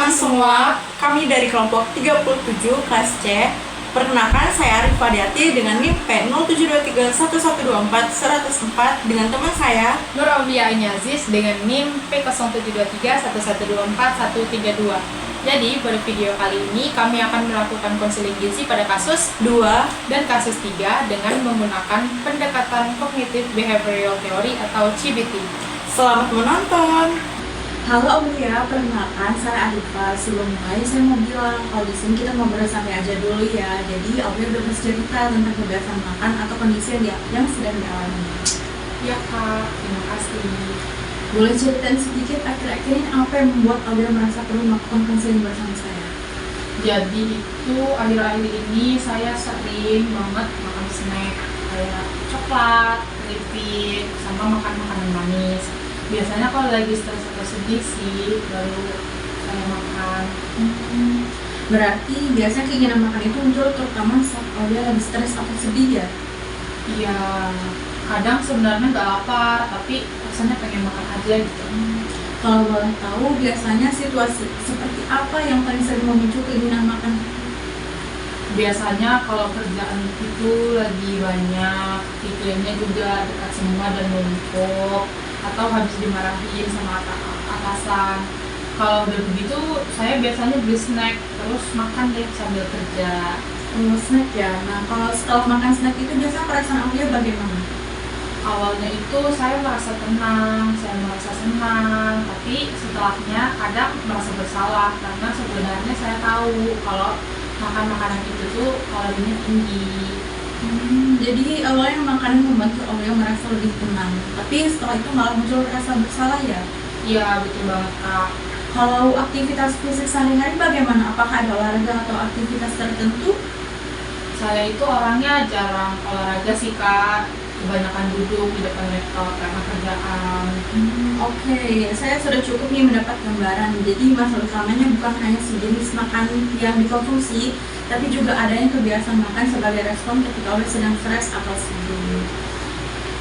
teman-teman semua, kami dari kelompok 37 kelas C. Perkenalkan, saya Arif Fadiati dengan NIM P07231124 dengan teman saya Nur Aulia Aziz dengan NIM P07231124 Jadi, pada video kali ini kami akan melakukan konseling gizi pada kasus 2 dan kasus 3 dengan menggunakan pendekatan Cognitive Behavioral Theory atau CBT. Selamat menonton. Halo Aulia, perkenalkan saya Arifa. Sebelum mulai saya mau bilang kalau di sini kita ngobrol santai aja dulu ya. Jadi Aulia bebas cerita tentang kebiasaan makan atau kondisi yang sedang dialami. Ya Kak, terima kasih. Boleh ceritain sedikit akhir-akhir ini apa yang membuat Aulia merasa perlu melakukan konseling bersama saya? Jadi itu akhir-akhir ini saya sering banget makan snack kayak coklat, keripik, sama makan makanan manis. Biasanya kalau lagi stres atau sedih sih baru saya makan. Berarti biasanya keinginan makan itu muncul terutama saat Aulia lagi stres atau sedih ya? Iya, kadang sebenarnya nggak lapar tapi rasanya pengen makan aja gitu. Kalau boleh tahu biasanya situasi seperti apa yang paling sering memicu keinginan makan? Biasanya kalau kerjaan itu lagi banyak, iklimnya juga dekat semua dan menumpuk, atau habis dimarahin sama atasan. Kalau udah begitu, saya biasanya beli snack, terus makan deh sambil kerja. Snack ya. Nah, kalau setelah makan snack itu biasanya perasaan Aulia bagaimana? Awalnya itu saya merasa tenang, saya merasa senang, tapi setelahnya kadang merasa bersalah karena sebenarnya saya tahu kalau makan makanan itu tuh kalorinya tinggi. Jadi awalnya makanan membantu Aulia merasa lebih tenang, tapi setelah itu malah muncul rasa bersalah ya? Iya, betul banget Kak. Kalau aktivitas fisik sehari-hari bagaimana? Apakah ada olahraga atau aktivitas tertentu? Saya itu orangnya jarang olahraga sih Kak, kebanyakan duduk di depan laptop karena kerjaan. Oke, saya sudah cukup nih mendapat gambaran. Jadi masalah utamanya bukan hanya sejenis makan yang dikonsumsi, tapi juga adanya kebiasaan makan sebagai respon ketika Aulia sedang stres atau sedih.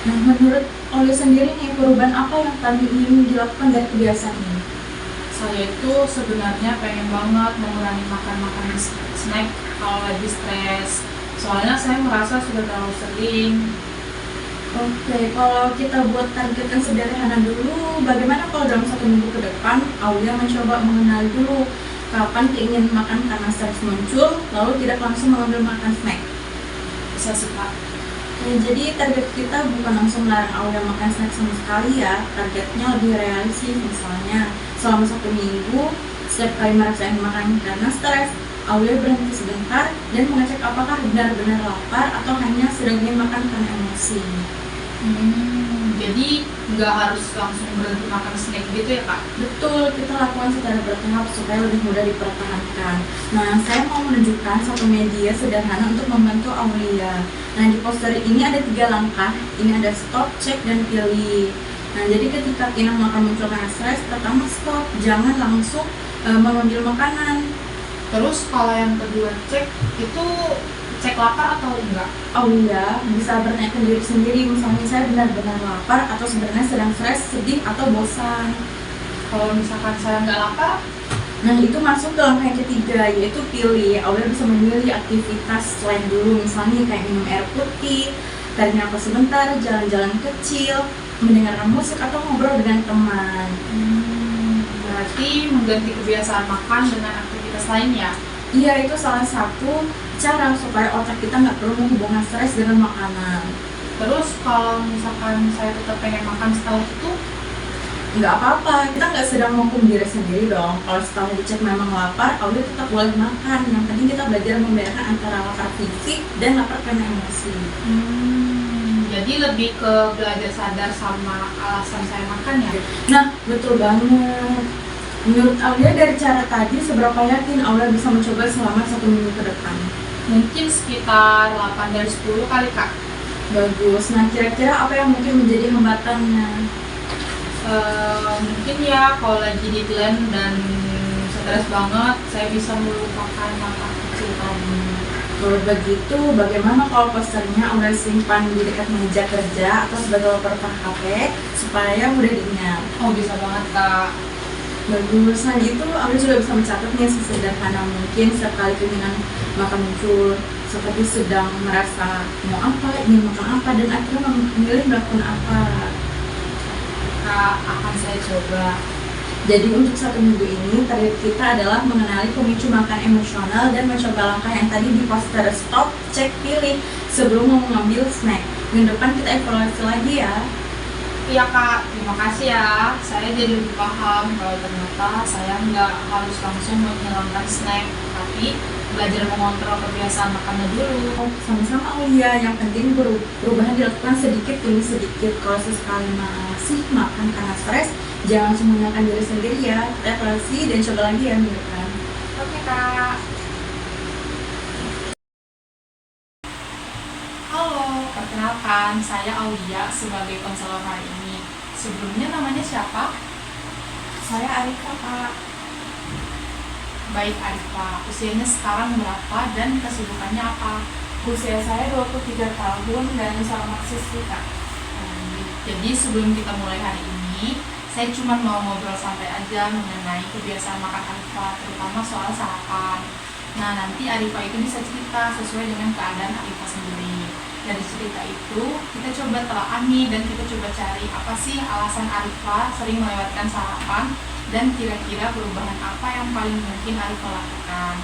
Nah, menurut Aulia sendiri nih, perubahan apa yang paling ingin dilakukan dari kebiasaan ini? Saya itu sebenarnya pengen banget mengurangi makan makanan snack kalau lagi stres. Soalnya saya merasa sudah terlalu sering. Oke, kalau kita buat target yang sederhana dulu, bagaimana kalau dalam 1 minggu ke depan Aulia mencoba mengenali dulu kapan keinginan makan karena stres muncul, lalu tidak langsung mengambil makan snack. Bisa sih Kak. Jadi target kita bukan langsung melarang Aulia makan snack sama sekali ya. Targetnya lebih realistis, misalnya selama 1 minggu, setiap kali merasakan makan karena stres, Aulia berhenti sebentar dan mengecek apakah benar-benar lapar atau hanya sedang ingin makan karena emosi. Jadi nggak harus langsung berhenti makan snack gitu ya Kak? Betul, kita lakukan secara bertahap supaya lebih mudah dipertahankan. Nah, saya mau menunjukkan satu media sederhana untuk membantu Aulia. Nah, di poster ini ada 3 langkah. Ini ada stop, cek, dan pilih. Nah, jadi ketika keinginan makan muncul karena stres, pertama stop, jangan langsung mengambil makanan. Terus kalau yang kedua cek, itu cek lapar atau enggak? Aulia bisa bertanya ke diri sendiri, misalnya saya benar-benar lapar atau sebenarnya sedang stres, sedih, atau bosan. Kalau misalkan saya nggak lapar, Nah, itu masuk ke langkah yang ketiga, yaitu pilih. Aulia bisa memilih aktivitas selain dulu, misalnya kayak minum air putih, tarik nafas sebentar, jalan-jalan kecil, mendengarkan musik, atau ngobrol dengan teman. berarti mengganti kebiasaan makan dengan aktivitas lain ya? Iya, itu salah satu cara supaya otak kita nggak perlu menghubungkan stres dengan makanan. Terus kalau misalkan saya tetap pengen makan setelah itu, Nggak apa-apa, kita nggak sedang menghukum diri sendiri dong. Kalau setelah dicek memang lapar, Aulia tetap boleh makan. Yang penting kita belajar membedakan antara lapar fisik dan lapar karena emosi. jadi lebih ke belajar sadar sama alasan saya makan ya? Nah, betul banget. Menurut Aulia dari cara tadi, seberapa yakin Aulia bisa mencoba selama 1 minggu ke depan? Mungkin sekitar 8 dari 10 kali Kak. Bagus. Nah, kira-kira apa yang mungkin menjadi hambatannya? Mungkin ya kalau lagi di deadline dan stres banget, saya bisa melupakan makan kecil tadi. Kalau begitu, bagaimana kalau posternya Aulia simpan di dekat meja kerja atau sebagai wallpaper HP supaya mudah diingat? Oh bisa banget Kak. Bagus. Nah itu aku juga bisa mencatatnya sesederhana mungkin setiap kali keinginan makan muncul, seperti sedang merasa mau apa, ingin makan apa, dan akhirnya memilih melakukan apa. Kak, akan saya coba. Jadi untuk 1 minggu ini target kita adalah mengenali pemicu makan emosional dan mencoba langkah yang tadi di poster stop, cek, pilih sebelum mau mengambil snack. Minggu depan kita evaluasi lagi ya. Iya Kak, terima kasih ya. Saya jadi lebih paham kalau ternyata saya nggak harus langsung menghilangkan snack, tapi belajar mengontrol kebiasaan makannya dulu. Oh, sama-sama Aulia, yang penting perubahan dilakukan sedikit demi sedikit. Kalau sesekali masih makan karena stres, jangan langsung menyalahkan diri sendiri ya. Kita evaluasi dan coba lagi ya minggu depan. Oke Kak. Halo, perkenalkan saya Aulia sebagai konselor hari ini. Sebelumnya namanya siapa? Saya Arika, Kak. Baik Arifah, usianya sekarang berapa dan kesibukannya apa? Usia saya 23 tahun dan seorang mahasiswi, Kak. Jadi sebelum kita mulai hari ini, saya cuma mau ngobrol santai aja mengenai kebiasaan makan Arifah, terutama soal sarapan. Nah, nanti Arifah itu bisa cerita sesuai dengan keadaan Arifah sendiri. Dari cerita itu, kita coba telaah dan kita coba cari apa sih alasan Arifah sering melewatkan sarapan dan kira-kira perubahan apa yang paling mungkin Arifah lakukan.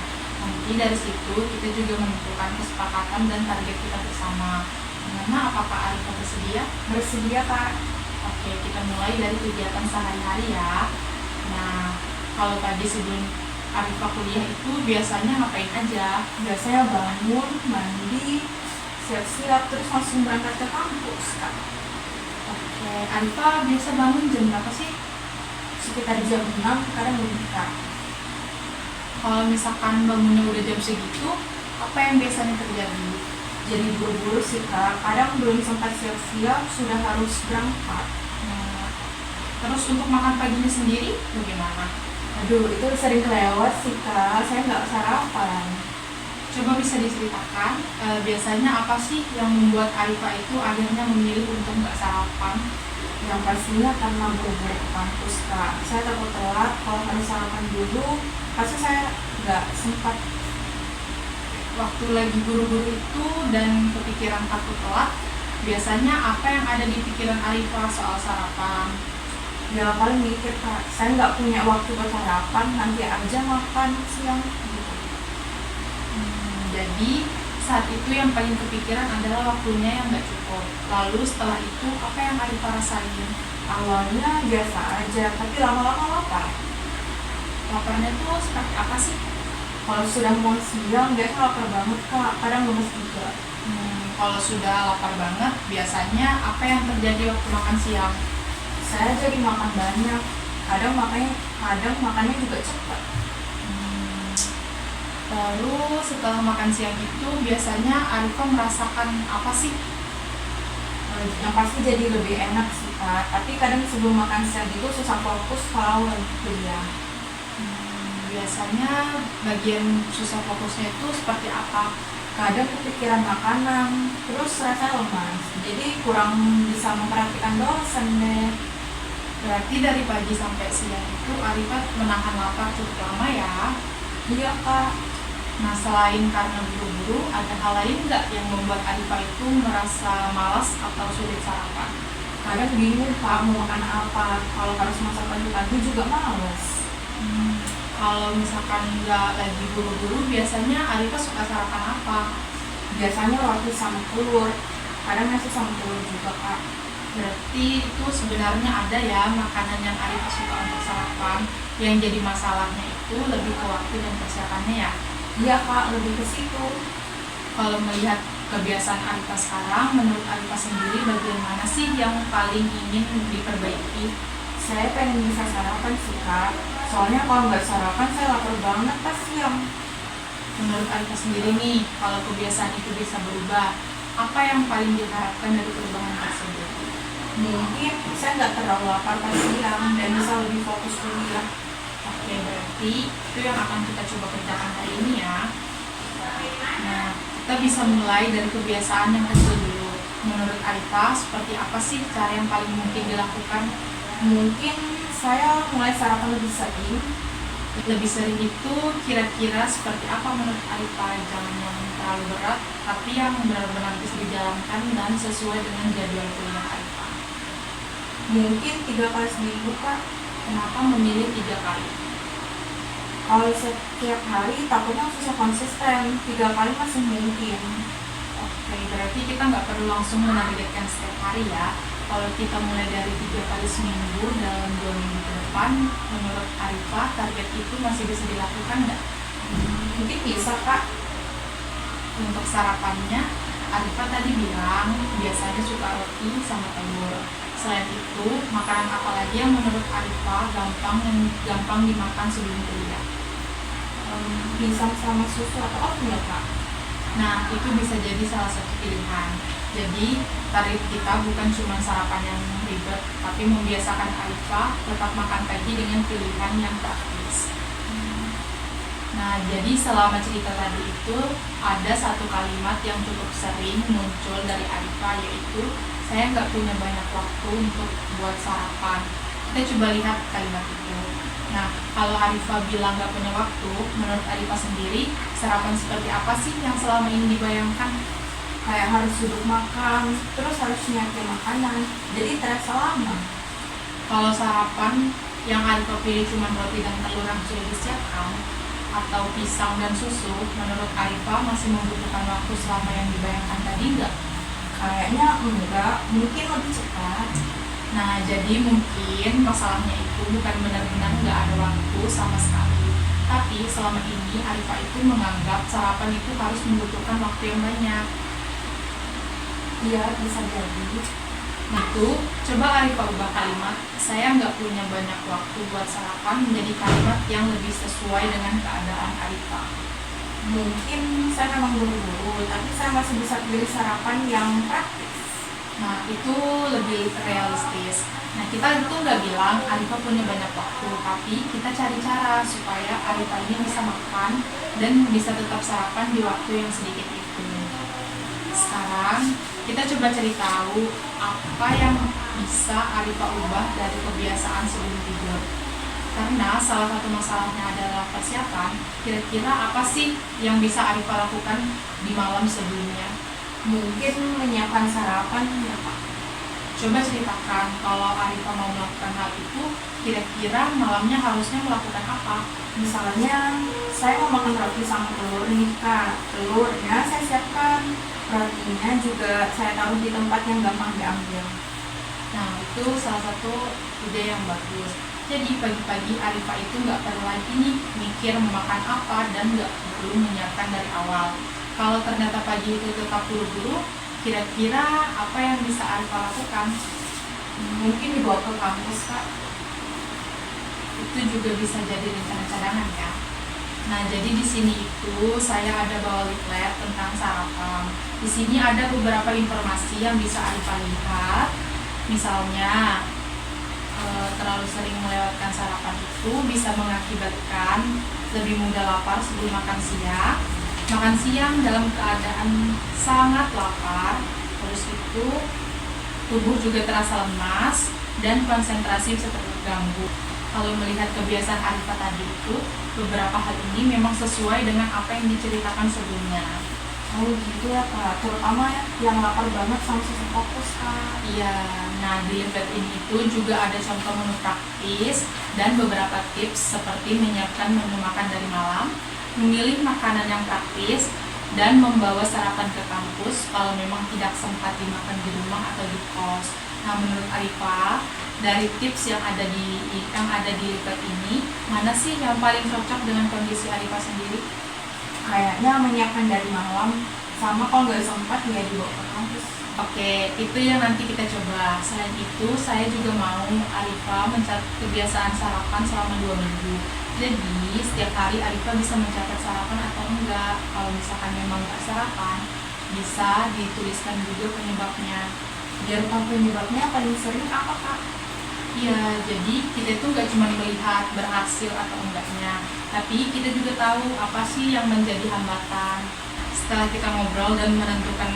Nanti dari situ kita juga menentukan kesepakatan dan target kita bersama. Gimana, apakah Arifah bersedia? Bersedia, Kak. Oke, kita mulai dari kegiatan sehari-hari ya. Nah, kalau tadi sebelum Arifah kuliah itu biasanya ngapain aja? Biasanya bangun, mandi, siap-siap, terus langsung berangkat ke kampus, Kak. Oke, Arifah biasa bangun jam berapa sih? Sekitar jam 6, kadang lebih, Kak. Kalau misalkan bangunnya udah jam segitu, apa yang biasanya terjadi? Jadi buru-buru sih, Kak. Kadang belum sempat siap-siap, sudah harus berangkat. Nah, terus untuk makan paginya sendiri bagaimana? Aduh, itu sering kelewat sih, Kak. Saya nggak sarapan. Coba bisa diceritakan, biasanya apa sih yang membuat Arifah itu akhirnya memilih untuk nggak sarapan? Yang pastinya karena buru-buru ke kampus, Kak. Saya takut telat, kalau harus sarapan dulu, pasti saya nggak sempat. Waktu lagi buru-buru itu dan kepikiran takut telat, biasanya apa yang ada di pikiran Arifah soal sarapan? Ya paling mikir, Kak, saya nggak punya waktu buat sarapan, nanti aja makan siang gitu. Jadi saat itu yang paling kepikiran adalah waktunya yang nggak cukup. Lalu setelah itu apa yang Arifah rasain? Awalnya biasa aja, tapi lama-lama lapar. Laparnya tuh seperti apa sih? Kalau sudah mau siang, biasa lapar banget, Kak. Kadang lemes juga. Kalau sudah lapar banget, biasanya apa yang terjadi waktu makan siang? Saya jadi makan banyak. Kadang makannya juga cepat. Lalu setelah makan siang itu biasanya Arifah merasakan apa sih? Yang pasti jadi lebih enak sih, Kak. Tapi kadang sebelum makan siang itu susah fokus kalau lagi kuliah. Biasanya bagian susah fokusnya itu seperti apa? Kadang kepikiran makanan, terus rasa lemas. Jadi kurang bisa memperhatikan dosen deh. Berarti dari pagi sampai siang itu Arifah menahan lapar cukup lama ya? Iya, Kak. Nah, selain karena buru-buru, ada hal lain nggak yang membuat Arifah itu merasa malas atau sulit sarapan? Kadang bingung, Kak, mau makan apa. Kalau harus masak pagi-pagi juga males. Kalau misalkan nggak lagi buru-buru, biasanya Arifah suka sarapan apa? Biasanya roti sama telur. Kadang nasi sama telur juga, Kak. Berarti itu sebenarnya ada ya makanan yang Arifah suka untuk sarapan. Yang jadi masalahnya itu lebih ke waktu dan persiapannya ya? Iya, Kak, lebih ke situ. Kalau melihat kebiasaan Arifah sekarang, menurut Arifah sendiri bagian mana sih yang paling ingin diperbaiki? Saya pengen bisa sarapan sih, Kak. Soalnya kalau nggak sarapan, saya lapar banget pas siang. Menurut Arifah sendiri nih, kalau kebiasaan itu bisa berubah, apa yang paling diharapkan dari perubahan tersebut? Mungkin saya nggak terlalu lapar pas siang dan bisa lebih fokus kuliah. Oke, berarti itu yang akan kita coba kerjakan hari ini ya. Nah, kita bisa mulai dari kebiasaan yang kecil dulu. Menurut Arifah, seperti apa sih cara yang paling mungkin dilakukan? Mungkin saya mulai sarapan lebih sering. Lebih sering itu kira-kira seperti apa menurut Arifah? Jangan yang terlalu berat, tapi yang benar-benar bisa dijalankan dan sesuai dengan jadwal kuliah Arifah. Mungkin 3 kali seminggu, Kak. Kenapa memilih 3 kali? Kalau setiap hari takutnya susah konsisten. 3 kali masih mungkin. Oke, berarti kita nggak perlu langsung menargetkan setiap hari ya. Kalau kita mulai dari 3 kali seminggu dalam 2 minggu ke depan, menurut Arifah target itu masih bisa dilakukan nggak? Mungkin bisa, Kak. Untuk sarapannya, Arifah tadi bilang biasanya suka roti sama telur. Selain itu, makanan apa lagi yang menurut Arifah gampang dimakan sebelum kuliah? Pisang sama susu atau oatmeal, Kak. Nah, itu bisa jadi salah satu pilihan. Jadi, target kita bukan cuma sarapan yang ribet, tapi membiasakan Arifah tetap makan pagi dengan pilihan yang praktis. Nah, jadi selama cerita tadi itu, ada satu kalimat yang cukup sering muncul dari Arifah, yaitu saya nggak punya banyak waktu untuk buat sarapan. Kita coba lihat kalimat itu. Nah, kalau Arifah bilang nggak punya waktu, menurut Arifah sendiri, sarapan seperti apa sih yang selama ini dibayangkan? Kayak harus duduk makan, terus harus nyiapin makanan. Jadi terasa lama. Kalau sarapan yang Arifah pilih cuma roti dan telur yang sudah disiapkan, atau pisang dan susu, menurut Arifah masih membutuhkan waktu selama yang dibayangkan tadi nggak? Kayaknya enggak, mungkin lebih cepat. Nah, jadi mungkin masalahnya itu bukan benar-benar nggak ada waktu sama sekali. Tapi selama ini Arifah itu menganggap sarapan itu harus membutuhkan waktu yang banyak. Iya, bisa jadi. Nah, itu coba Arifah ubah kalimat saya nggak punya banyak waktu buat sarapan menjadi kalimat yang lebih sesuai dengan keadaan Arifah. Mungkin saya memang buru-buru, tapi saya masih bisa pilih sarapan yang praktis. Nah, itu lebih realistis. Nah, kita itu nggak bilang Arifah punya banyak waktu, tapi kita cari cara supaya Arifah ini bisa makan dan bisa tetap sarapan di waktu yang sedikit itu. Sekarang, kita coba cari tahu apa yang bisa Arifah ubah dari kebiasaan sebelum tidur. Karena salah satu masalahnya adalah persiapan, kira-kira apa sih yang bisa Arifah lakukan di malam sebelumnya? Mungkin menyiapkan sarapan ya, Pak. Coba ceritakan kalau Arifah mau melakukan hal itu, kira-kira malamnya harusnya melakukan apa? Misalnya saya mau makan roti sama telur nih, Kak. Telurnya saya siapkan, rotinya juga saya taruh di tempat yang gampang diambil. Nah, itu salah satu ide yang bagus. Jadi pagi-pagi Arifah itu nggak perlu lagi nih mikir mau makan apa dan nggak perlu menyiapkan dari awal. Kalau ternyata pagi itu tetap buru-buru, kira-kira apa yang bisa Arifah lakukan? Mungkin dibawa ke kampus, Kak. Itu juga bisa jadi rencana cadangan ya. Nah, jadi di sini itu saya ada bawa leaflet tentang sarapan. Di sini ada beberapa informasi yang bisa Arifah lihat. Misalnya, terlalu sering melewatkan sarapan itu bisa mengakibatkan lebih mudah lapar sebelum makan siang. Makan siang dalam keadaan sangat lapar, terus itu tubuh juga terasa lemas dan konsentrasi bisa terganggu. Kalau melihat kebiasaan Arifah tadi itu, beberapa hal ini memang sesuai dengan apa yang diceritakan sebelumnya. Oh gitu ya, Kak. Terutama yang lapar banget sama susah fokus, Kak. Iya, nah di leaflet ini itu juga ada contoh menu praktis dan beberapa tips seperti menyiapkan menu makan dari malam, memilih makanan yang praktis, dan membawa sarapan ke kampus kalau memang tidak sempat dimakan di rumah atau di kos. Nah, menurut Arifah, dari tips yang ada di leaflet ini, mana sih yang paling cocok dengan kondisi Arifah sendiri? Kayaknya menyiapkan dari malam, sama kalau nggak sempat ya dibawa ke kampus. Oke, itu yang nanti kita coba. Selain itu, saya juga mau Arifah mencatat kebiasaan sarapan selama 2 minggu. Jadi, setiap hari Arifah bisa mencatat sarapan atau enggak. Kalau misalkan memang nggak sarapan, bisa dituliskan juga penyebabnya. Biar tahu penyebabnya paling sering apa, Kak? Iya, jadi kita itu nggak cuma melihat berhasil atau enggaknya, tapi kita juga tahu apa sih yang menjadi hambatan. Setelah kita ngobrol dan menentukan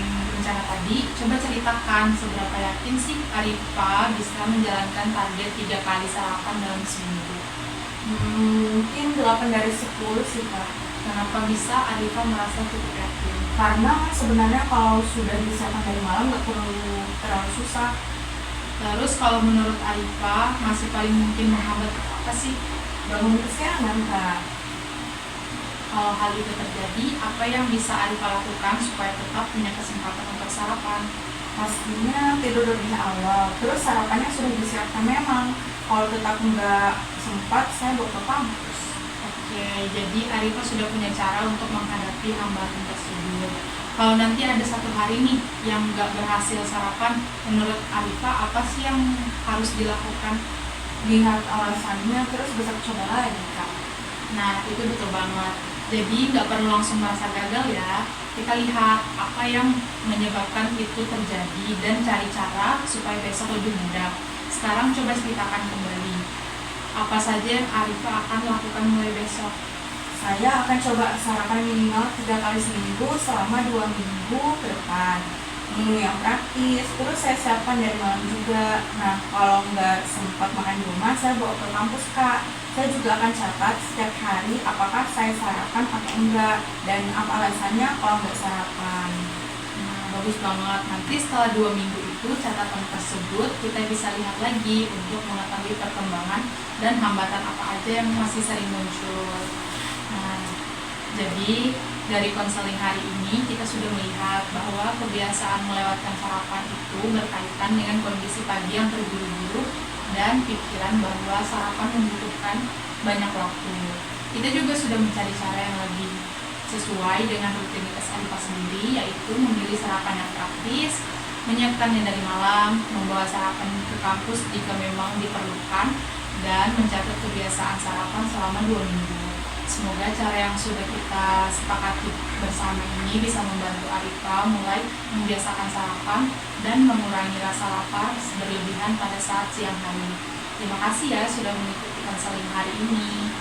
rencana tadi, coba ceritakan seberapa yakin sih Arifa bisa menjalankan target 3 kali sarapan dalam seminggu. Mungkin 8 dari 10 sih Kak. Kenapa bisa Arifa merasa cukup yakin? Karena sebenarnya kalau sudah disiapkan dari malam nggak perlu terlalu susah. Terus kalau menurut Arifa masih paling mungkin menghambat apa sih? Bangun kesiangan Kak. Kalau hal itu terjadi, apa yang bisa Arifa lakukan supaya tetap punya kesempatan untuk sarapan? Pastinya tidur lebih awal. Terus sarapannya sudah disiapkan memang. Kalau tetap nggak sempat, saya bawa ke kampus. Oke, jadi Arifa sudah punya cara untuk menghadapi hambatan tersebut. Kalau nanti ada satu hari nih yang nggak berhasil sarapan, menurut Arifa apa sih yang harus dilakukan? Lihat alasannya, terus besok coba lagi Kak. Nah, itu betul banget. Jadi nggak perlu langsung merasa gagal ya. Kita lihat apa yang menyebabkan itu terjadi dan cari cara supaya besok lebih mudah. Sekarang coba ceritakan kembali. Apa saja yang Arifa akan lakukan mulai besok? Saya akan coba sarapan minimal 3 kali seminggu selama 2 minggu ke depan. Menu yang praktis, terus saya siapkan dari malam juga. Nah, kalau nggak sempat makan di rumah, saya bawa ke kampus Kak. Saya juga akan catat setiap hari apakah saya sarapan atau enggak, dan apa alasannya kalau nggak sarapan. Nah, bagus banget. Nanti setelah 2 minggu itu catatan tersebut kita bisa lihat lagi untuk mengetahui perkembangan dan hambatan apa aja yang masih sering muncul. Nah, jadi dari konseling hari ini kita sudah melihat bahwa kebiasaan melewatkan sarapan itu berkaitan dengan kondisi pagi yang terburu-buru dan pikiran bahwa sarapan membutuhkan banyak waktu. Kita juga sudah mencari cara yang lebih sesuai dengan rutinitas Arifa sendiri, yaitu memilih sarapan yang praktis, menyiapkannya dari malam, membawa sarapan ke kampus jika memang diperlukan, dan mencatat kebiasaan sarapan selama 2 minggu. Semoga cara yang sudah kita sepakati bersama ini bisa membantu Arifa mulai membiasakan sarapan dan mengurangi rasa lapar berlebihan pada saat siang hari. Terima kasih ya sudah mengikuti konseling hari ini.